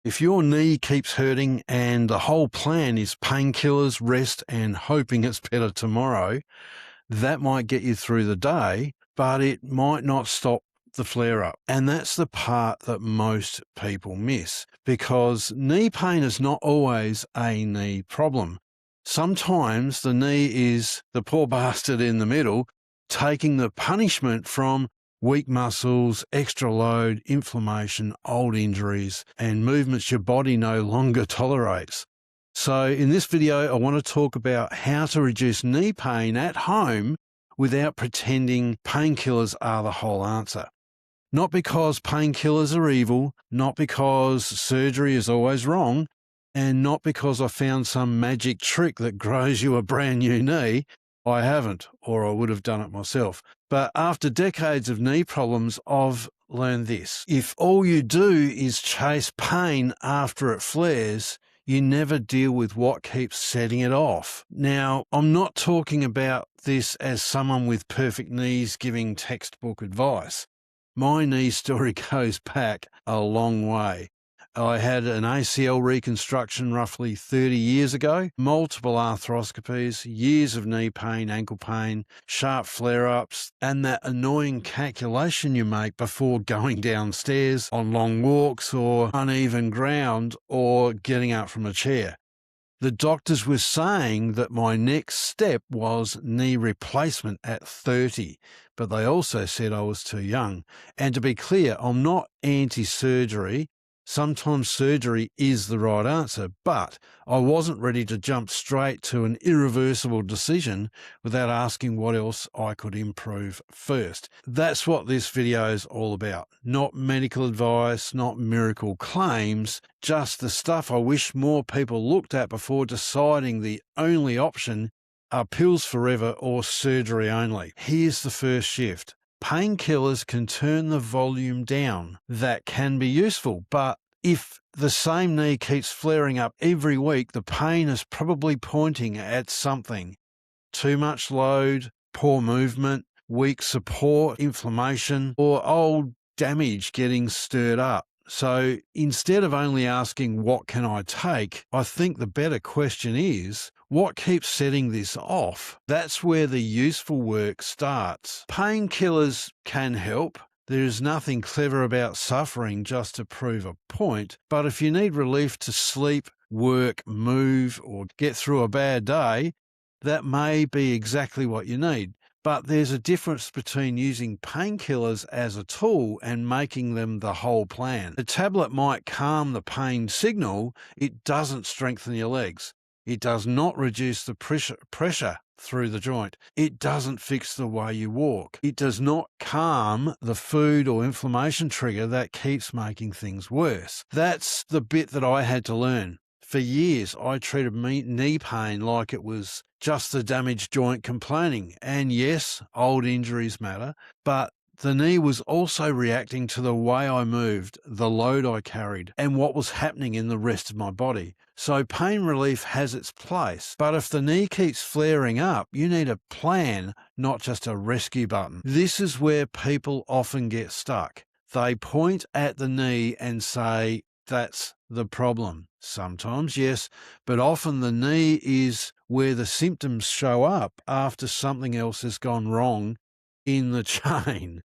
If your knee keeps hurting and the whole plan is painkillers, rest, and hoping it's better tomorrow, that might get you through the day, but it might not stop the flare-up. And that's the part that most people miss, because knee pain is not always a knee problem. Sometimes the knee is the poor bastard in the middle, taking the punishment from weak muscles, extra load, inflammation, old injuries, and movements your body no longer tolerates. So in this video, I want to talk about how to reduce knee pain at home without pretending painkillers are the whole answer. Not because painkillers are evil, not because surgery is always wrong, and not because I found some magic trick that grows you a brand new knee. I haven't, or I would have done it myself. But after decades of knee problems, I've learned this. If all you do is chase pain after it flares, you never deal with what keeps setting it off. Now, I'm not talking about this as someone with perfect knees giving textbook advice. My knee story goes back a long way. I had an ACL reconstruction roughly 30 years ago, multiple arthroscopies, years of knee pain, ankle pain, sharp flare-ups, and that annoying calculation you make before going downstairs on long walks or uneven ground or getting up from a chair. The doctors were saying that my next step was knee replacement at 30, but they also said I was too young. And to be clear, I'm not anti-surgery. Sometimes surgery is the right answer, but I wasn't ready to jump straight to an irreversible decision without asking what else I could improve first. That's what this video is all about. Not medical advice, not miracle claims, just the stuff I wish more people looked at before deciding the only option are pills forever or surgery only. Here's the first shift. Painkillers can turn the volume down. That can be useful, but if the same knee keeps flaring up every week, the pain is probably pointing at something. Too much load, poor movement, weak support, inflammation, or old damage getting stirred up. So instead of only asking, what can I take? I think the better question is, what keeps setting this off? That's where the useful work starts. Painkillers can help. There's nothing clever about suffering just to prove a point. But if you need relief to sleep, work, move, or get through a bad day, that may be exactly what you need. But there's a difference between using painkillers as a tool and making them the whole plan. The tablet might calm the pain signal, it doesn't strengthen your legs. It does not reduce the pressure through the joint. It doesn't fix the way you walk. It does not calm the food or inflammation trigger that keeps making things worse. That's the bit that I had to learn. For years, I treated knee pain like it was just the damaged joint complaining. And yes, old injuries matter, but the knee was also reacting to the way I moved, the load I carried, and what was happening in the rest of my body. So pain relief has its place, but if the knee keeps flaring up, you need a plan, not just a rescue button. This is where people often get stuck. They point at the knee and say, that's the problem. Sometimes, yes, but often the knee is where the symptoms show up after something else has gone wrong in the chain.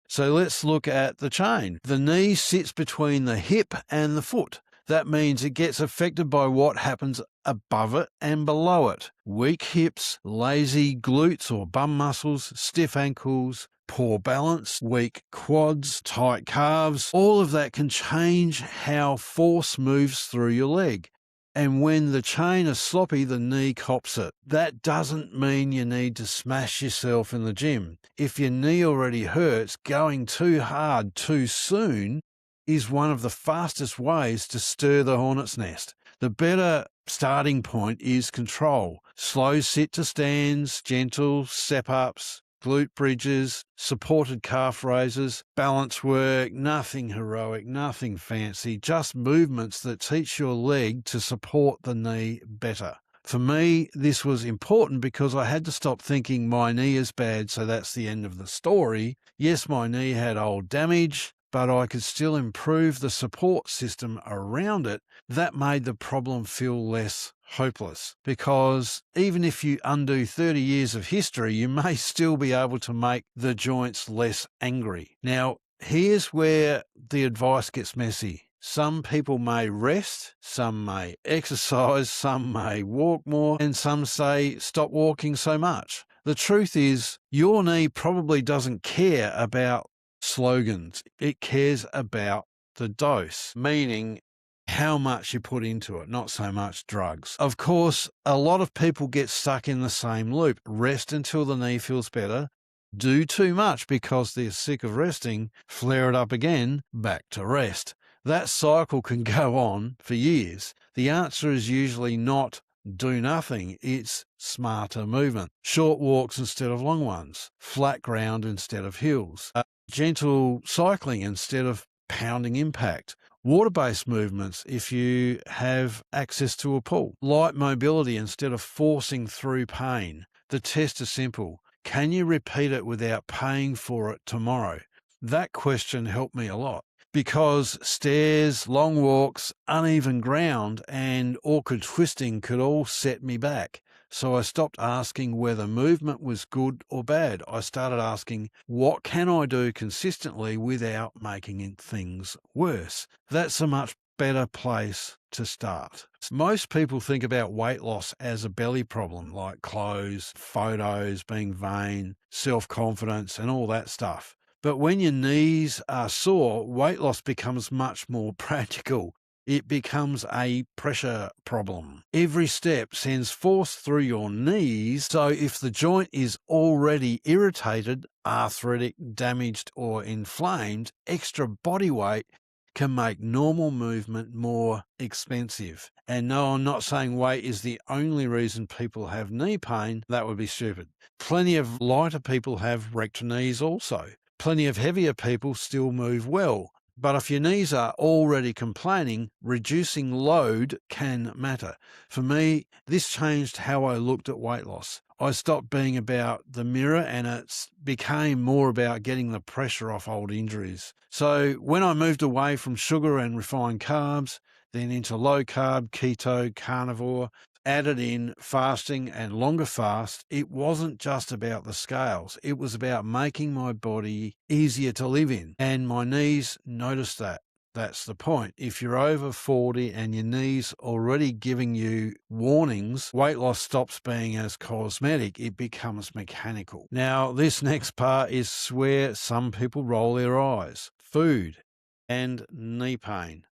So let's look at the chain. The knee sits between the hip and the foot. That means it gets affected by what happens above it and below it. Weak hips, lazy glutes or bum muscles, stiff ankles, poor balance, weak quads, tight calves, all of that can change how force moves through your leg. And when the chain is sloppy, the knee cops it. That doesn't mean you need to smash yourself in the gym. If your knee already hurts, going too hard too soon is one of the fastest ways to stir the hornet's nest. The better starting point is control. Slow sit to stands, gentle step-ups, glute bridges, supported calf raises, balance work, nothing heroic, nothing fancy, just movements that teach your leg to support the knee better. For me, this was important because I had to stop thinking my knee is bad, so that's the end of the story. Yes, my knee had old damage, but I could still improve the support system around it, that made the problem feel less hopeless. Because even if you undo 30 years of history, you may still be able to make the joints less angry. Now, here's where the advice gets messy. Some people may rest, some may exercise, some may walk more, and some say stop walking so much. The truth is, your knee probably doesn't care about slogans. It cares about the dose, meaning how much you put into it, not so much drugs. Of course, a lot of people get stuck in the same loop. Rest until the knee feels better. Do too much because they're sick of resting, flare it up again, back to rest. That cycle can go on for years. The answer is usually not do nothing. It's smarter movement. Short walks instead of long ones. Flat ground instead of hills. Gentle cycling instead of pounding impact. Water-based movements if you have access to a pool. Light mobility instead of forcing through pain. The test is simple. Can you repeat it without paying for it tomorrow? That question helped me a lot. Because stairs, long walks, uneven ground, and awkward twisting could all set me back. So I stopped asking whether movement was good or bad. I started asking, what can I do consistently without making things worse? That's a much better place to start. Most people think about weight loss as a belly problem, like clothes, photos, being vain, self-confidence, and all that stuff. But when your knees are sore, weight loss becomes much more practical. It becomes a pressure problem. Every step sends force through your knees, so if the joint is already irritated, arthritic, damaged, or inflamed, extra body weight can make normal movement more expensive. And no, I'm not saying weight is the only reason people have knee pain. That would be stupid. Plenty of lighter people have wrecked knees also. Plenty of heavier people still move well. But if your knees are already complaining, reducing load can matter. For me, this changed how I looked at weight loss. I stopped being about the mirror and it became more about getting the pressure off old injuries. So when I moved away from sugar and refined carbs, then into low carb, keto, carnivore, added in fasting and longer fast, it wasn't just about the scales. It was about making my body easier to live in. And my knees noticed that. That's the point. If you're over 40 and your knees already giving you warnings, weight loss stops being as cosmetic. It becomes mechanical. Now, this next part is where some people roll their eyes. Food and knee pain.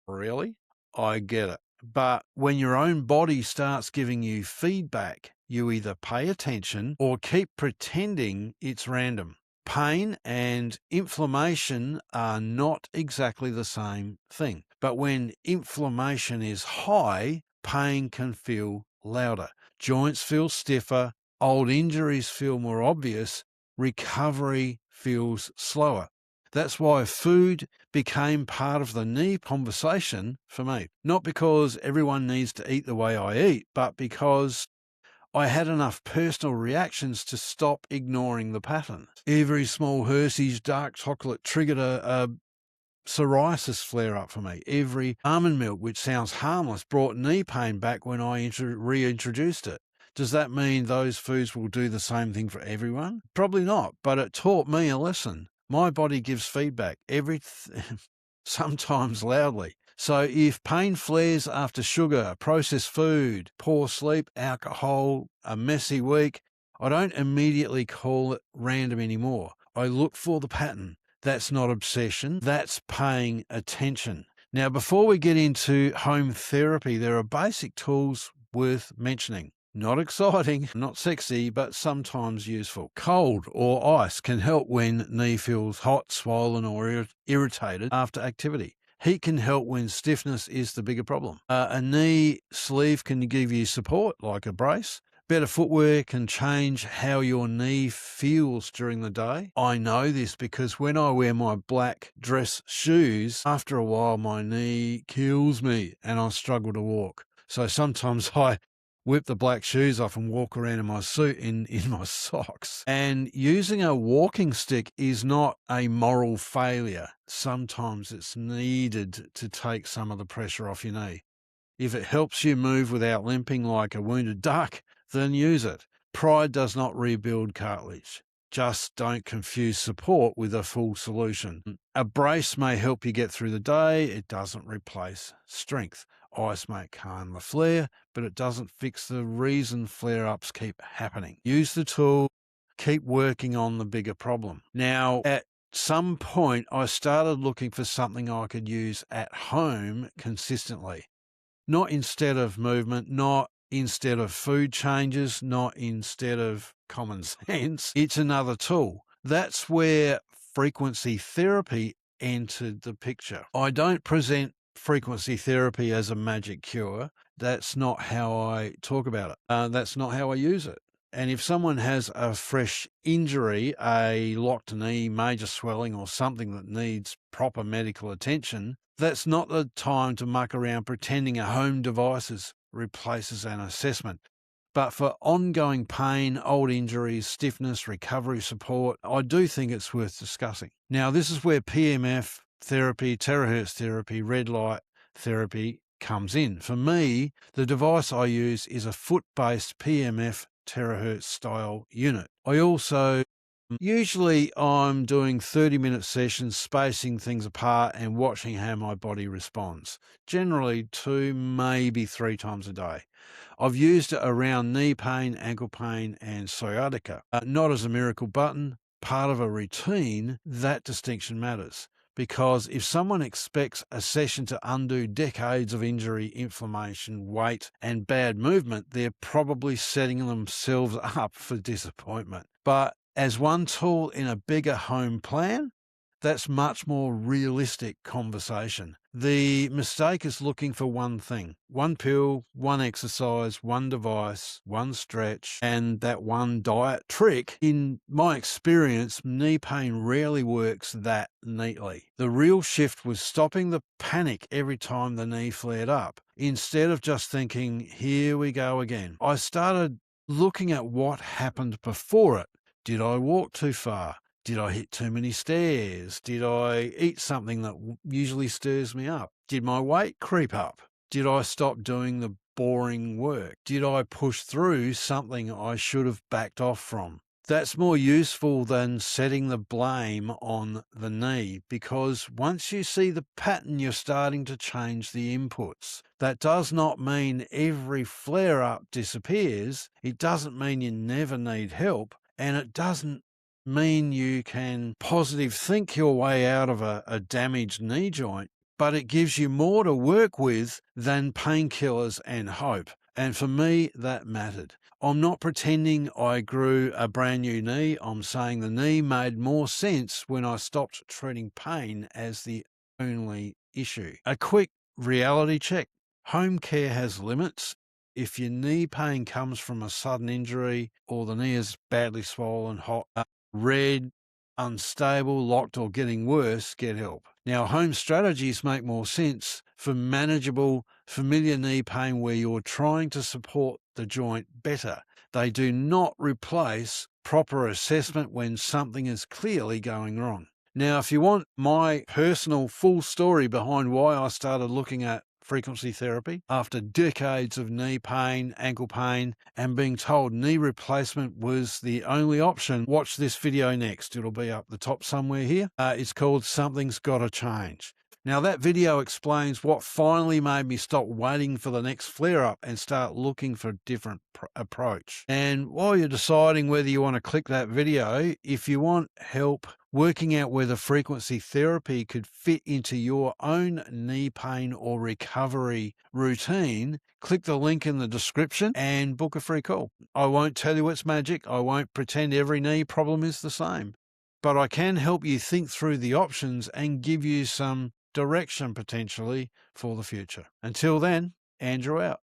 Really? I get it. But when your own body starts giving you feedback, you either pay attention or keep pretending it's random. Pain and inflammation are not exactly the same thing. But when inflammation is high, pain can feel louder. Joints feel stiffer, old injuries feel more obvious, recovery feels slower. That's why food became part of the knee conversation for me. Not because everyone needs to eat the way I eat, but because I had enough personal reactions to stop ignoring the pattern. Every small Hershey's dark chocolate triggered a psoriasis flare-up for me. Every almond milk, which sounds harmless, brought knee pain back when I reintroduced it. Does that mean those foods will do the same thing for everyone? Probably not, but it taught me a lesson. My body gives feedback, sometimes loudly. So if pain flares after sugar, processed food, poor sleep, alcohol, a messy week, I don't immediately call it random anymore. I look for the pattern. That's not obsession. That's paying attention. Now, before we get into home therapy, there are basic tools worth mentioning. Not exciting, not sexy, but sometimes useful. Cold or ice can help when knee feels hot, swollen, or irritated after activity. Heat can help when stiffness is the bigger problem. A knee sleeve can give you support, like a brace. Better footwear can change how your knee feels during the day. I know this because when I wear my black dress shoes, after a while my knee kills me and I struggle to walk. So sometimes I whip the black shoes off and walk around in my suit in my socks. And using a walking stick is not a moral failure. Sometimes it's needed to take some of the pressure off your knee. If it helps you move without limping like a wounded duck, then use it. Pride does not rebuild cartilage. Just don't confuse support with a full solution. A brace may help you get through the day. It doesn't replace strength. Ice may calm the flare, but it doesn't fix the reason flare-ups keep happening. Use the tool. Keep working on the bigger problem. Now, at some point, I started looking for something I could use at home consistently. Not instead of movement, not instead of food changes, not instead of common sense. It's another tool. That's where frequency therapy entered the picture. I don't present frequency therapy as a magic cure. That's not how I talk about it. That's not how I use it. And if someone has a fresh injury, a locked knee, major swelling, or something that needs proper medical attention, that's not the time to muck around pretending a home devices replaces an assessment. But for ongoing pain, old injuries, stiffness, recovery support, I do think it's worth discussing. Now, this is where PEMF therapy, terahertz therapy, red light therapy comes in. For me, the device I use is a foot-based PEMF terahertz style unit. Usually I'm doing 30-minute sessions, spacing things apart and watching how my body responds. Generally 2, maybe 3 times a day. I've used it around knee pain, ankle pain and sciatica. Not as a miracle button, part of a routine. That distinction matters. Because if someone expects a session to undo decades of injury, inflammation, weight, and bad movement, they're probably setting themselves up for disappointment. But as one tool in a bigger home plan, that's much more realistic conversation. The mistake is looking for one thing, one pill, one exercise, one device, one stretch, and that one diet trick. In my experience, knee pain rarely works that neatly. The real shift was stopping the panic every time the knee flared up. Instead of just thinking, here we go again, I started looking at what happened before it. Did I walk too far? Did I hit too many stairs? Did I eat something that usually stirs me up? Did my weight creep up? Did I stop doing the boring work? Did I push through something I should have backed off from? That's more useful than setting the blame on the knee, because once you see the pattern, you're starting to change the inputs. That does not mean every flare-up disappears. It doesn't mean you never need help, and it doesn't mean you can positive think your way out of a damaged knee joint, but it gives you more to work with than painkillers and hope. And for me, that mattered. I'm not pretending I grew a brand new knee. I'm saying the knee made more sense when I stopped treating pain as the only issue. A quick reality check. Home care has limits. If your knee pain comes from a sudden injury or the knee is badly swollen, hot, red, unstable, locked, or getting worse, get help. Now, home strategies make more sense for manageable, familiar knee pain where you're trying to support the joint better. They do not replace proper assessment when something is clearly going wrong. Now, if you want my personal full story behind why I started looking at frequency therapy after decades of knee pain, ankle pain, and being told knee replacement was the only option, watch this video next. It'll be up the top somewhere here. It's called Something's Gotta Change. Now, that video explains what finally made me stop waiting for the next flare-up and start looking for a different approach. And while you're deciding whether you want to click that video, if you want help working out whether frequency therapy could fit into your own knee pain or recovery routine, click the link in the description and book a free call. I won't tell you it's magic. I won't pretend every knee problem is the same. But I can help you think through the options and give you some direction potentially for the future. Until then, Andrew out.